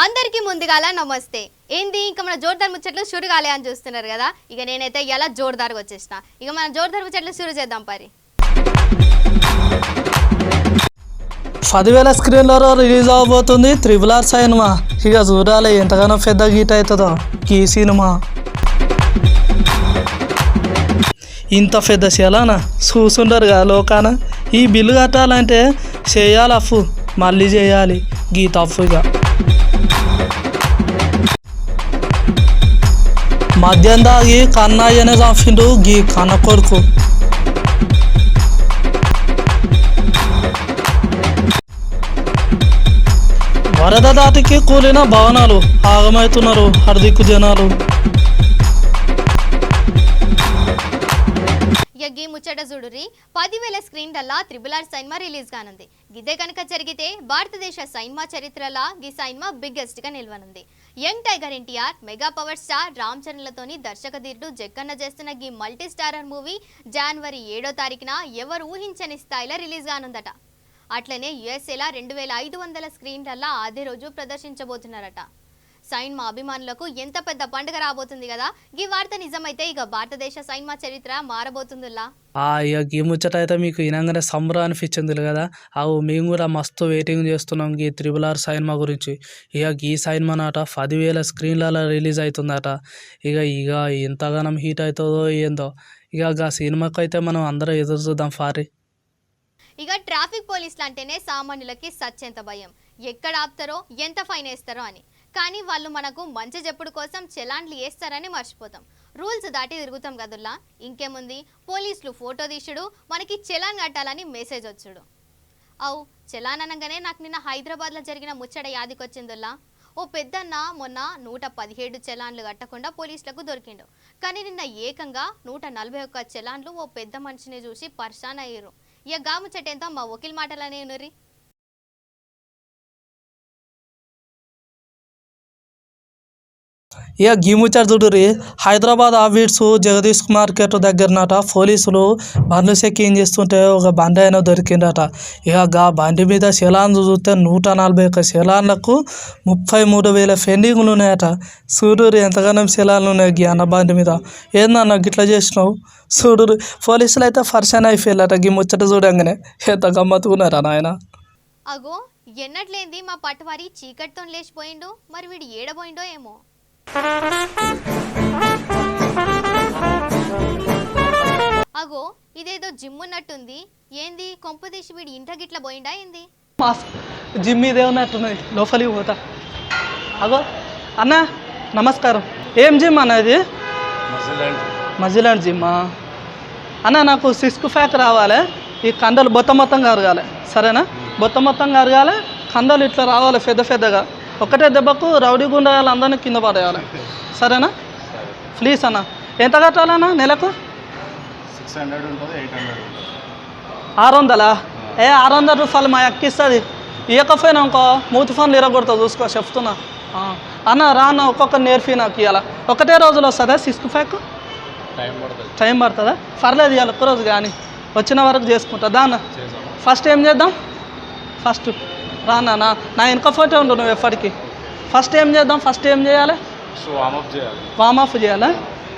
అందరికీ ముందుగాల నమస్తే. ఏంది ఇంకా మన జోర్దార్ ముచ్చట్లు షురు కాలే అని చూస్తున్నారు కదా. ఇక నేనైతే ఇలా జోర్దార్గా వచ్చేసిన. ఇక మన జోర్దార్ ముచ్చట్లు షురు చేద్దాం పరి. 10,000 స్క్రీన్లలో రిలీజ్ అవబోతుంది RRR సినిమా. ఇక చూడాలి ఎంతగానో పెద్ద గీట్ అవుతుందో ఈ సినిమా. ఇంత పెద్ద శలానా చూసుండరుగా లోకాన. ఈ బిల్లు కట్టాలంటే చేయాలి అఫ్ మళ్ళీ చేయాలి గీ తప్పుగా. మద్యం దాగి కన్నయ్యనే చంపిండు గీ కన్న కొడుకు. వరద దాటికి కూలిన భవనాలు ఆగమవుతున్నారు హర్దిక్కు జనాలు. గీ ముచ్చట చూడురి 10,000 స్క్రీన్లల్లా RRR సినిమా రిలీజ్ కానుంది. గిదే కనుక జరిగితే భారతదేశ సినిమా చరిత్రలా గీ సినిమా బిగ్గెస్ట్ గా నిలవనుంది. Young tiger NTR, mega power star Ram చరణ్లతోని దర్శకధీరుడు జక్కన్న చేస్తున్న గీ మల్టీ స్టారర్ మూవీ జనవరి 7వ తారీఖున ఎవరు ఊహించని స్థాయిలో రిలీజ్ కానుందట. అట్లనే యుఎస్ఏలా 2,500 స్క్రీన్లల్లా అదే రోజు ప్రదర్శించబోతున్నారట. సినిమా అభిమానులకు ఎంత పెద్ద పండుగ రాబోతుంది కదా. ఈ వార్త నిజమైతే ఇక భారతదేశ సినిమా చరిత్ర మారబోతుందిలా. ఇక ఈ ముచ్చట అయితే మీకు వినంగానే సంబరం అనిపించింది కదా. మేము కూడా మస్తు వెయిటింగ్ చేస్తున్నాం ఈ RRR సినిమా గురించి. ఇక ఈ సినిమా నాట 10,000 స్క్రీన్లలో రిలీజ్ అవుతుందట. ఇక ఎంతగానం హీట్ అవుతుందో ఏందో. ఇక ఆ సినిమాకి అయితే మనం అందరం ఎదురు చూద్దాం ఫారి. ఇక ట్రాఫిక్ పోలీసులు అంటేనే సామాన్యులకి సచ్చెంత భయం. ఎక్కడ ఆపుతారో ఎంత ఫైన్ వేస్తారో అని. కానీ వాళ్ళు మనకు మంచి చెప్పుడు కోసం చలాన్లు వేస్తారని మర్చిపోతాం. రూల్స్ దాటి తిరుగుతాం కదుల్లా. ఇంకేముంది, పోలీసులు ఫోటో తీసుడు, మనకి చలాన్ కట్టాలని మెసేజ్ వచ్చుడు. చలాన్ అనగానే నాకు నిన్న హైదరాబాద్లో జరిగిన ముచ్చట యాదికొచ్చిందిల్లా. ఓ పెద్దన్న మొన్న 117 చలాన్లు కట్టకుండా పోలీసులకు దొరికిండు. కానీ నిన్న ఏకంగా 141 చలాన్లు ఓ పెద్ద మనిషిని చూసి పర్షాన్ అయ్యారు. ఇక గా ముచ్చటేంతో మా వకీల్ మాటలనే ఉనరి. ఇక గీ ముచ్చట చూడురి. హైదరాబాద్ ఆవిడ్స్ జగదీష్ మార్కెట్ దగ్గరనట పోలీసులు బండ్లు చెక్కింగ్ చేస్తుంటే ఒక బండి అయినా దొరికిందట. ఇక ఆ బండి మీద చలాన్లు చూస్తే 141 చలాన్లకు 33,000 పెండింగ్లు ఉన్నాయట. చూడురి ఎంతగానో చలాన్లు ఉన్నాయి గీ అన్న బండి మీద. ఏందన్న గిట్లా చేసినావు చూడురి. పోలీసులు అయితే ఫర్షన్ అయిపోయారట గీ ముచ్చట చూడంగానే. ఎంత గమ్మత్తుకున్నారా నాయన. అగో ఎన్నట్లేంది మా పట్టువారి చీకటితో లేచిపోయిండు. మరి వీడు ఏడబోయిండో ఏమో. అగో ఇదేదో జిమ్ ఉన్నట్టుంది. ఏంది కొంపదీసి వీడి ఇంట గిట్ల పోయిండా ఏంది. జిమ్ ఇదే ఉన్నట్టున్నది, లోపలికి పోతా. అగో అన్న నమస్కారం. ఏం జిమ్ అన్న ఇది? మజిలాండ్ జిమ్మా అన్న? నాకు 6 ప్యాక్ రావాలి. ఈ కండలు మొత్తం కరగాలి సరేనా? మొత్తం కరగాలి. కండలు ఇట్లా రావాలి పెద్ద పెద్దగా. ఒకటే దెబ్బకు రౌడీ గుండాలు అందరినీ కింద పడేయాలి సరేనా? ప్లీజ్ అన్న. ఎంత కట్టాలన్నా నెలకు? 600. 600 రూపాయలు మా ఎక్కిస్తుంది. ఇవ్వకపోయినా ఇంకో మూతి ఫోన్లు ఇరగొడతా చూసుకో చెప్తున్నా. అన్న రా అన్న, ఒక్కొక్క నేర్పి నాకు ఇవ్వాల. ఒకటే రోజులో వస్తుందా 6 ప్యాక్? టైం పడుతుందా? పర్లేదు ఇవ్వాలి ఒక్కరోజు కానీ వచ్చిన వరకు చేసుకుంటా. దా అన్న ఫస్ట్ ఏం చేద్దాం? ఫస్ట్ రానా నా వెనక ఫోటో ఉండు నువ్వు ఎప్పటికీ. ఫస్ట్ ఏం చేద్దాం? ఫస్ట్ ఏం చేయాలి? వామప్ చేయాలా?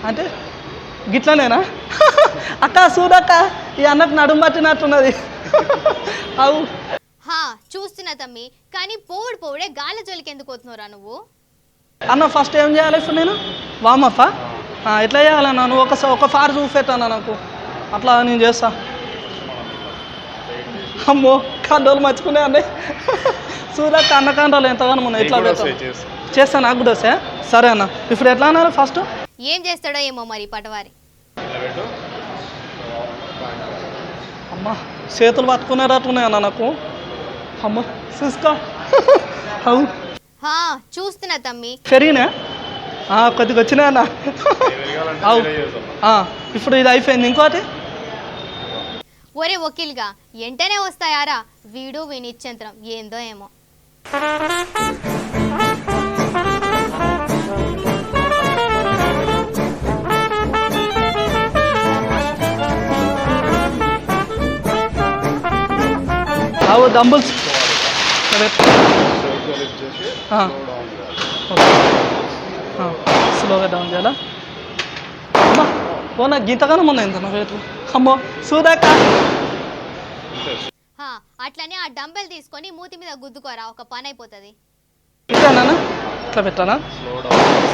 అంటే గిట్లనేనా? అక్క చూడక్క ఈ అన్నకు నడుము పట్టినట్టున్నది. అవు చూస్తున్నా తమ్మి. కానీ పోవుడే గాల జోలికి ఎందుకు పోతున్నారా నువ్వు? అన్న ఫస్ట్ ఏం చేయాలి ఇప్పుడు నేను? వామప్పా ఎట్లా చేయాలన్నా? నువ్వు ఒక ఫార్ చూపెట్టానా నాకు, అట్లా నేను చేస్తా. అమ్మో కండోలు మర్చుకునే అన్నీ చూడక్క. అన్న కండోలు ఎంతగానో మనం ఎట్లా చేస్తా? నాకు కూడా వస్తాయా? సరే అన్న. ఇప్పుడు ఎట్లా అన్నారు? ఫస్ట్ ఏం చేస్తాడో ఏమో మరి పటవారి. అమ్మా చేతులు పట్టుకునేటట్టున్నాయి అన్న నాకు. అమ్మ చూసుకో. అవు చూస్తున్నా తమ్మి. పెరిగినా కొద్దిగా వచ్చినాయి అన్న. అవు ఇప్పుడు ఇది అయిపోయింది. ఇంకోటి ఒరే వకీల్గా ఎంటనే వస్తాయారా వీడు వినిచ్చంత్రం ఏందో ఏమో. డంబుల్స్ స్లోగా డౌన్ చేయాలా అమ్మా ఓ నాకు గీతగానే మొన్న ఎంత వెయిట్ అమ్మో చూదాక అట్లనే ఆ డంబెల్ తీసుకొని మూతి మీద గుద్దుకోరా, ఒక పని అయిపోతుంది. ఇట్లా ఇట్లా పెట్టానా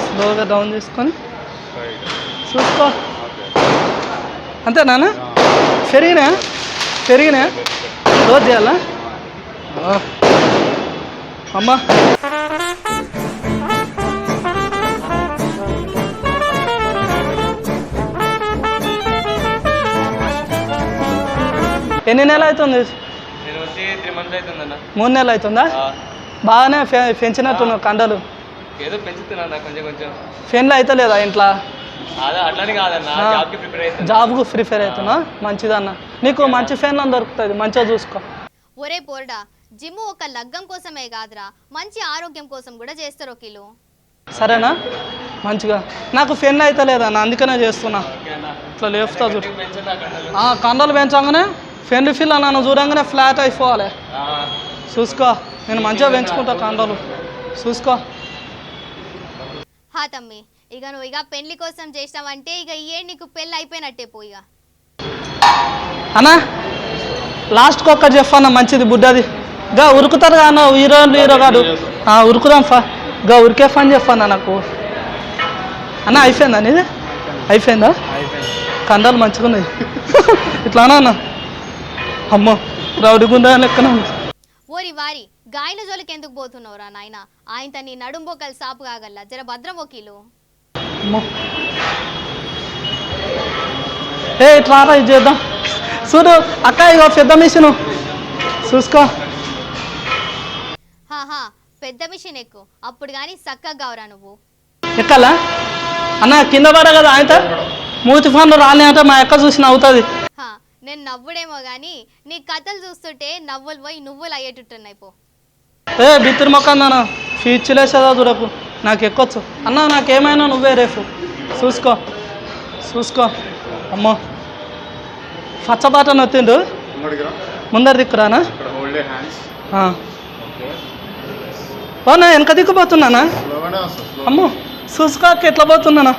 స్లోగా డౌన్ చేసుకొని చూసుకో అంతేనా పెరిగినా రోజు చేయాలా అమ్మా ఎన్ని నెలలు అవుతుంది? 3 నెలలు అవుతుందా? బాగానే పెంచినట్టున్నావు కండలు. ఏదో పెంచుతున్నా కొంచెం ఫెన్లు అయితే లేదా ఇంట్లో? అట్లానే కాదన్నా, జాబ్కు ప్రిపేర్ అవుతున్నా. మంచిదన్న, నీకు మంచి ఫెన్ అని దొరుకుతుంది, మంచిగా చూసుకో. ఒరే పోర్డా, జిమ్ ఒక లగ్గం కోసమే కాదురా, మంచి ఆరోగ్యం కోసం కూడా చేస్తారు ఒకళ్ళు. సరేనా? మంచిగా నాకు ఫెన్ అయితే లేదన్న, అందుకనే చేస్తున్నా. ఇట్లా లేపుతా చూడు, కండలు పెంచగానే ఫెన్ ఫిల్ నన్ను చూడంగానే ఫ్లాట్ అయిపోవాలి. చూసుకో, నేను మంచిగా పెంచుకుంటా కండలు, చూసుకో. హా తమ్మి, ఇక నువ్వు ఇక పెళ్లి కోసం చేసినావంటే ఇక ఏ నీకు పెళ్ళి అయిపోయినట్టే పోయిగా. అన్నా లాస్ట్కి ఒక్కటి చెప్పన్నా, మంచిది బుడ్డది గా ఉరుకుతారు కాను హీరో కాదు, ఉరుకుదాం ఫా గా ఉరికే ఫన్ చెప్పన్నా నాకు. అన్న అయిపోయిందా నీది? అయిపోయిందా? కండాలు మంచిగా ఉన్నాయి ఇట్లానా అన్న? అమ్మో రౌడి గుండా లెక్కన. ఓరి వారి గాయల జోలికి ఎందుకు పోతున్నావురా నాయన? ఆయన నీ నడుంబోకలు సాపు కాగల, జర భద్రం ఒకీలు. ఏ ఇట్లా ఇది చేద్దాం చూడు అక్క, ఇగో పెద్ద మిషన్ చూసుకో. పెద్ద మిషన్ ఎక్కువ, అప్పుడు కానీ చక్కగా కావరా నువ్వు. ఎక్కాలా అన్న? కింద పడ కదా ఆయన మూతి ఫోన్లు రాని అంటే మా అక్క చూసి నవ్వుతుంది. నేను నవ్వుడేమో గాని నీ కథలు చూస్తుంటే నవ్వులు పోయి నువ్వులు అయ్యేటట్టున్నాయి పో. ఏ బిత్తిరి మొక్కన్నా ఫీచులేసేదా చూడకు, నాకు ఎక్కొచ్చు అన్న, నాకేమైనా నువ్వే రేపు చూసుకో. అమ్మో పచ్చబాట నొత్తిండు, ముందర దిక్కురానా? ఓనా వెనక దిక్కుపోతున్నానా? అమ్మో చూసుకో ఎట్లా పోతున్నానా?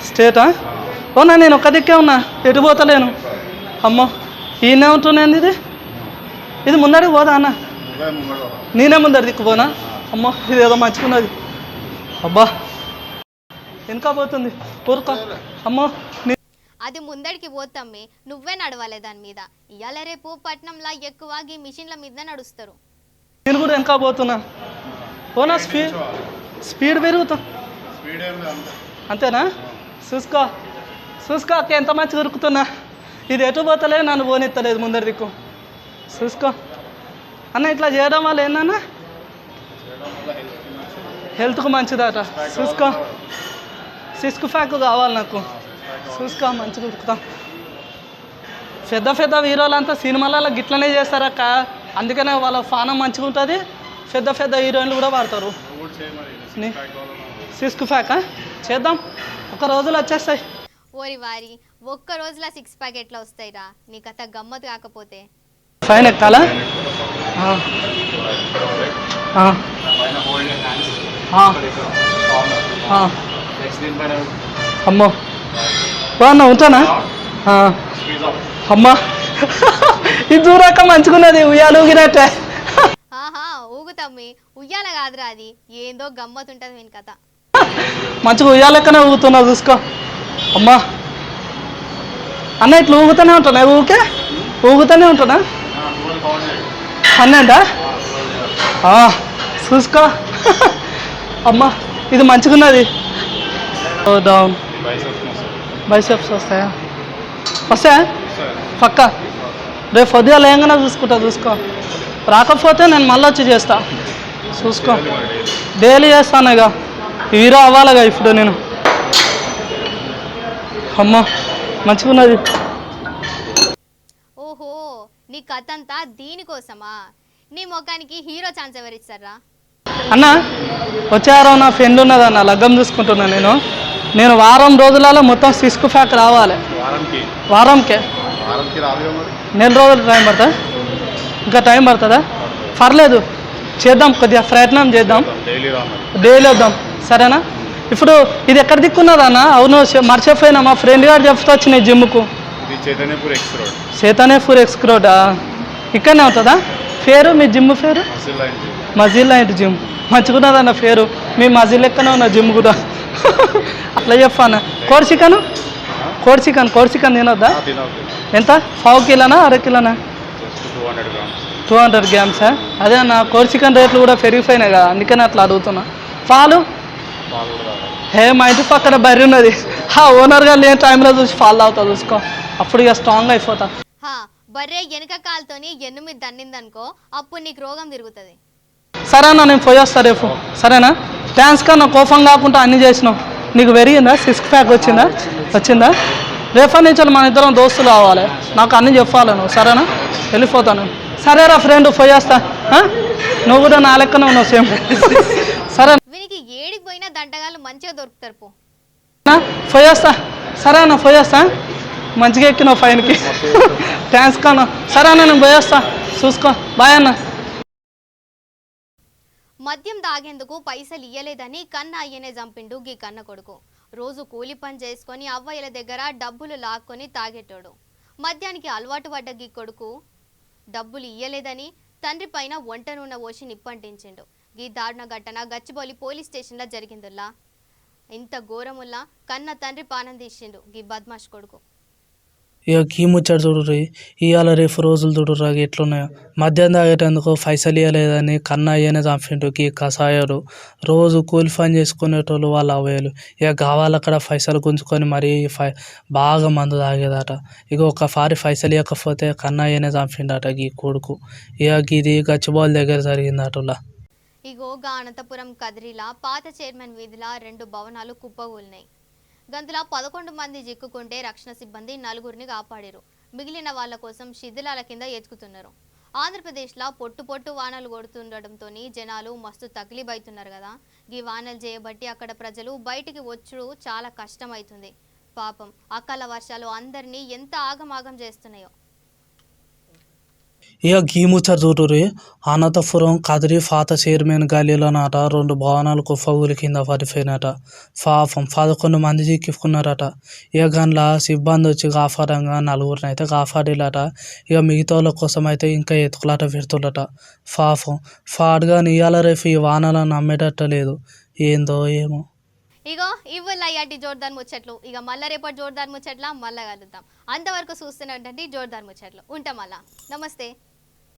స్ట్రేటా? ఓనా నేను ఒక్క దిక్కే ఉన్నా, ఎటు పోతలేను. అమ్మో ఈయనే ఉంటున్నాను, ఇది ముందడికి పోదా అన్న? నేనే ముందర దిక్కుపోనా? అమ్మో ఇదేదో మంచుకున్నది. అబ్బా వెనక పోతుంది ఊరుకో. అమ్మో అది ముందడికి పోతమ్మి, నువ్వే నడవాలి దాని మీద. ఇవాళ రేపు పట్నంలా ఎక్కువ ఈ మిషన్ల మీద నడుస్తారు. నేను కూడా వెనక పోతున్నా. ఓనా స్పీడ్ పెరుగుతా అంతేనా? చూసుకో అక్క ఎంత మంచిగా ఉరుకుతున్నా. ఇది ఎటు పోతలేదు, నన్ను పోనెత్తలేదు ముందర దిక్కు. చూసుకో అన్న, ఇట్లా చేయడం వల్ల ఏందన్నా హెల్త్కు మంచిదట. చూసుకో, సిక్స్ ప్యాక్ కావాలి నాకు. చూసుకో మంచిగా ఉరుకుతా. పెద్ద హీరోలంతా సినిమాలలో గిట్లనే చేస్తారక్క, అందుకనే వాళ్ళ ఫానం మంచిగా ఉంటుంది. పెద్ద హీరోయిన్లు కూడా వాడతారు. సిక్స్ ప్యాక్ చేద్దాం, ఒక రోజులో వచ్చేస్తాయి. ఓరి వారి ఒక్క రోజులో 6 ప్యాక్ ఎట్లా వస్తాయిరా? నీ కథ గమ్మత్ కాకపోతే. ఫైన్ ఎక్కాలా? అమ్మో బాగున్నా, ఉంటానా? అమ్మా ఇది చూరాక మంచుకున్నది, ఉయ్యాలు ఊగినట్టే. ఊగుతమ్మి, ఉయ్యాల కాదురా అది, ఏందో గమ్మత్ ఉంటుంది వీని కథ. మంచిగా ఉయ్యాలెక్కనే ఊగుతున్నా, చూసుకో. అమ్మా అన్న ఇట్లా ఊగుతూనే ఉంటున్నా, ఊగుతూనే ఉంటున్నా. 12 చూసుకో. అమ్మా ఇది మంచిగున్నది. డౌన్ బైసెప్స్ వస్తాయా? పక్క రేపు పొద్దుగా లేయంగానే చూసుకో. రాకపోతే నేను మళ్ళీ వచ్చి చేస్తా. చూసుకో, డైలీ చేస్తాను ఇక, హీరో అవ్వాలిగా ఇప్పుడు నేను. అమ్మా మంచిగున్నది. ఓహో నీ కథ అంతా దీనికోసమా? నీ ముఖానికి హీరో ఛాన్స్ ఎవరిస్తారా? అన్న వచ్చే వారం నా ఫ్రెండ్ ఉన్నదన్న, లగ్గం చూసుకుంటున్నా. నేను వారం రోజులలో మొత్తం 6 ప్యాక్ రావాలి. వారంకే 4 రోజులు టైం పడుతుంది. ఇంకా టైం పడుతుందా? పర్లేదు, చేద్దాం, కొద్దిగా ప్రయత్నం చేద్దాం, డైలీ వద్దాం, సరేనా? ఇప్పుడు ఇది ఎక్కడ దిక్కున్నదన్నా? అవును, మర్చిపోయినా, మా ఫ్రెండ్ గారు చెప్తా వచ్చినాయి జిమ్కు. చైతన్యపూర్ ఎక్స్ రోడ్ ఇక్కడనే ఉంటుందా? పేరు మీ జిమ్ పేరు? మజిల్ లాంటి జిమ్. మంచిగున్నదన్న పేరు, మీ మజిల్ లెక్కనే ఉన్న జిమ్ కూడా. అట్లా చెప్పాను. కోడి చికెన్ తినొద్దా? ఎంత? 1/2 కిలోనా, 1/2 కిలోనా? 200 గ్రామ్సా? అదే అన్న, కోడి చికెన్ రేట్లు కూడా పెరిగిపోయినాయి కదా, అందుకని అట్లా అడుగుతున్నా. పాలు మా ఇంటి పక్కన బర్రె ఉన్నది, ఆ ఓనర్ గారు లేని టైంలో చూసి పాలు తాగుతా, చూసుకో, అప్పుడు ఇక స్ట్రాంగ్ అయిపోతా. బర్రె వెనక కాలుతోని ఎన్ను మీద దన్నిందనుకో, అప్పుడు నీకు రోగం తిరుగుతుంది. సరే అన్న, నేను పోయి వస్తా రేపు, సరేనా? థ్యాంక్స్ కన్నా, కోపం కాకుండా అన్నీ చేసినావు. నీకు పెరిగిందా? 6 ప్యాక్ వచ్చిందా? రేపటి నుంచి మన ఇద్దరం దోస్తులు కావాలి, నాకు అన్నీ చెప్పాలి నువ్వు, సరేనా? వెళ్ళిపోతాను. సరేరా ఫ్రెండ్, పోయి వస్తా. నువ్వు కూడా నా లెక్కనే ఉన్నావు, సేమ్. సరే, వీనికి ఏడికి పోయినా దంటగాళ్ళు మంచిగా దొరుకుతారు. పోయి వస్తా. సరే అన్న, పోయి వస్తా. మంచిగా ఎక్కినావు ఫైన్కి. థ్యాంక్స్ కన్నా. సరే అన్న, నేను పోయి వస్తా, చూసుకో, బాయ్ అన్న. మద్యం తాగేందుకు పైసలు ఇయ్యలేదని కన్న అయ్యనే చంపిండు గీ కన్న కొడుకు. రోజు కూలి పని చేసుకొని అవ్వయ్యల దగ్గర డబ్బులు లాక్కొని తాగేటోడు. మద్యానికి అలవాటు పడ్డ గీ కొడుకు డబ్బులు ఇయ్యలేదని తండ్రి పైన వంట నూనె పోసి నిప్పంటించిండు. గీ దారుణ ఘటన గచ్చిబౌలి పోలీస్ స్టేషన్లో జరిగిందుల్లా. ఇంత ఘోరముల్లా కన్న తండ్రి పానం తీసిండు గీ బద్మాష్ కొడుకు. ఇక కీ ముచ్చట చూడుర్రి, ఇవాళ రేపు రోజులు చూడుర్రా ఎట్లున్నాయో. మద్యం తాగేటందుకు పైసలు ఇవ్వలేదని కన్న అయ్యనే చంపిండు గీ కషాయాలు. రోజు కూలి పని చేసుకునేటోళ్ళు వాళ్ళ అవ్వయ్యలు, ఇక కావాలక్కడ పైసలు గుంజుకొని మరీ బాగా మందు తాగేదట. ఇక ఒకసారి పైసలు ఇవ్వకపోతే కన్న అయ్యనే చంపిండట గీ కొడుకు. ఇక ఇది గచ్చిబౌలి దగ్గర జరిగిందటలా. ఇగో గా అనంతపురం కదిరిలా పాత చైర్మన్ వీధిలా 2 భవనాలు కుప్పగూలినాయి. గంతులా 11 మంది చిక్కుకుంటే రక్షణ సిబ్బంది 4గురిని కాపాడారు. మిగిలిన వాళ్ళ కోసం శిథిలాల కింద ఎత్తుకుతున్నారు. ఆంధ్రప్రదేశ్లో పొట్టు వానలు కొడుతుండటంతో జనాలు మస్తు తగిలిబైతున్నారు కదా. ఈ వానలు చేయబట్టి అక్కడ ప్రజలు బయటికి వచ్చుడు చాలా కష్టమవుతుంది. పాపం అకాల వర్షాలు అందరినీ ఎంత ఆగమాగం చేస్తున్నాయో. ఇక గీ ముచ్చట చూడుర్రి, అనంతపురం కదిరి పాత చైర్మన్ గల్లీలోనట 2 భవనాలు కుప్పగూలి కింద పడిపోయినట. పాపం 11 మంది చిక్కుకున్నారట. ఇక గండ్ల సిబ్బంది వచ్చి కాపాడంగా 4గురిని అయితే కాపాడిలట. ఇక మిగతా వాళ్ళ కోసం అయితే ఇంకా ఎతుకులాట పెడుతున్నట. పాపం ఫాడ్గా ఇవాళ రేపు ఈ వానలను నమ్మేటట్టు లేదు, ఏందో ఏమో. ఇగో ఇవ్వల్ల అయ్యాటి జోర్దార్ ముచ్చట్లు. ఇక మళ్ళా రేపటి జోర్దార్ ముచ్చట్ల మళ్ళా కలుద్దాం. అంతవరకు చూస్తున్నట్టు జోర్దార్ ముచ్చట్లు ఉంటాం. మళ్ళా నమస్తే.